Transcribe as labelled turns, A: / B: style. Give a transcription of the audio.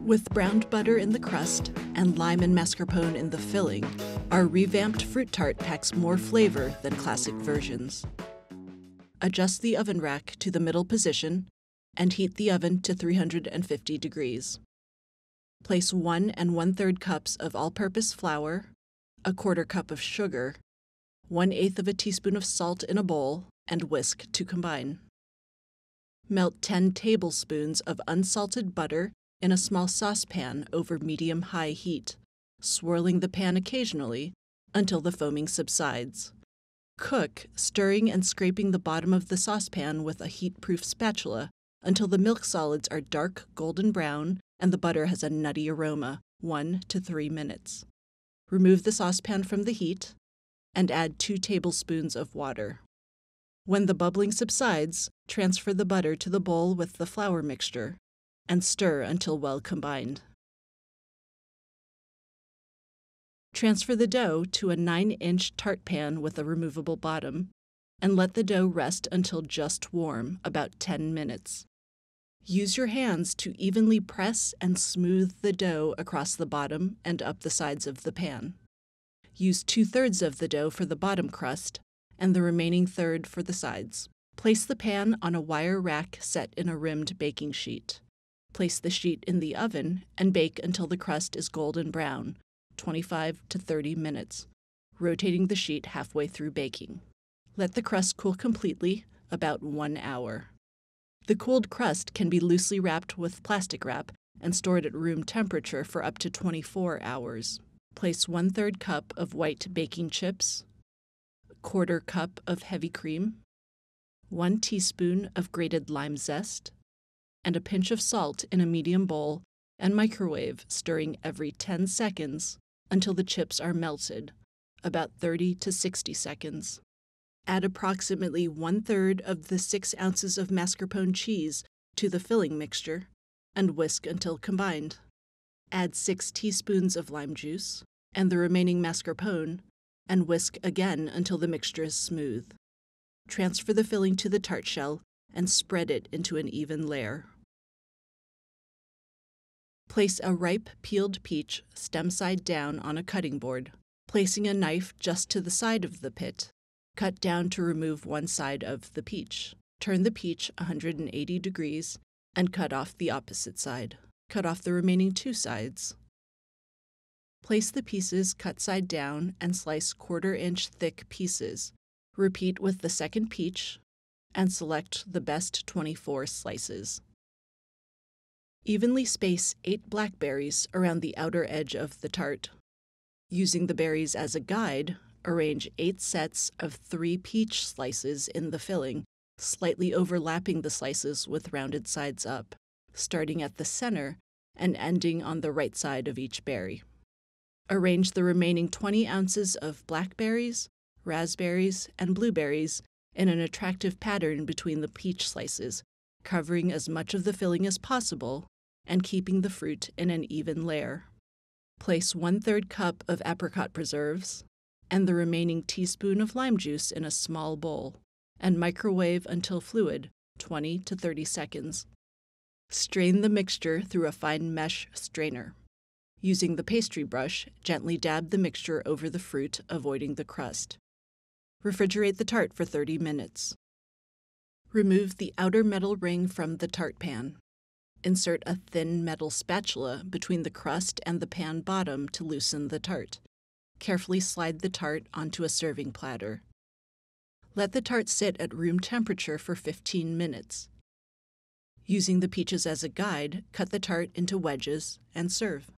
A: With browned butter in the crust and lime and mascarpone in the filling, our revamped fruit tart packs more flavor than classic versions. Adjust the oven rack to the middle position and heat the oven to 350 degrees. Place 1 1/3 cups of all-purpose flour, a 1/4 cup of sugar, 1/8 of a teaspoon of salt in a bowl, and whisk to combine. Melt 10 tablespoons of unsalted butter in a small saucepan over medium-high heat, swirling the pan occasionally until the foaming subsides. Cook, stirring and scraping the bottom of the saucepan with a heat-proof spatula until the milk solids are dark golden brown and the butter has a nutty aroma, 1 to 3 minutes. Remove the saucepan from the heat and add 2 tablespoons of water. When the bubbling subsides, transfer the butter to the bowl with the flour mixture and stir until well combined. Transfer the dough to a 9-inch tart pan with a removable bottom and let the dough rest until just warm, about 10 minutes. Use your hands to evenly press and smooth the dough across the bottom and up the sides of the pan. Use 2/3 of the dough for the bottom crust and the remaining third for the sides. Place the pan on a wire rack set in a rimmed baking sheet. Place the sheet in the oven and bake until the crust is golden brown, 25 to 30 minutes, rotating the sheet halfway through baking. Let the crust cool completely, about 1 hour. The cooled crust can be loosely wrapped with plastic wrap and stored at room temperature for up to 24 hours. Place 1/3 cup of white baking chips, 1/4 cup of heavy cream, 1 teaspoon of grated lime zest, and a pinch of salt in a medium bowl and microwave, stirring every 10 seconds until the chips are melted, about 30 to 60 seconds. Add approximately 1/3 of the 6 ounces of mascarpone cheese to the filling mixture and whisk until combined. Add 6 teaspoons of lime juice and the remaining mascarpone and whisk again until the mixture is smooth. Transfer the filling to the tart shell and spread it into an even layer. Place a ripe peeled peach stem side down on a cutting board, placing a knife just to the side of the pit. Cut down to remove one side of the peach. Turn the peach 180 degrees and cut off the opposite side. Cut off the remaining 2 sides. Place the pieces cut side down and slice 1/4-inch thick pieces. Repeat with the second peach and select the best 24 slices. Evenly space 8 blackberries around the outer edge of the tart. Using the berries as a guide, arrange 8 sets of 3 peach slices in the filling, slightly overlapping the slices with rounded sides up, starting at the center and ending on the right side of each berry. Arrange the remaining 20 ounces of blackberries, raspberries, and blueberries in an attractive pattern between the peach slices, covering as much of the filling as possible and keeping the fruit in an even layer. Place 1/3 cup of apricot preserves and the remaining teaspoon of lime juice in a small bowl, and microwave until fluid, 20 to 30 seconds. Strain the mixture through a fine mesh strainer. Using the pastry brush, gently dab the mixture over the fruit, avoiding the crust. Refrigerate the tart for 30 minutes. Remove the outer metal ring from the tart pan. Insert a thin metal spatula between the crust and the pan bottom to loosen the tart. Carefully slide the tart onto a serving platter. Let the tart sit at room temperature for 15 minutes. Using the peaches as a guide, cut the tart into wedges and serve.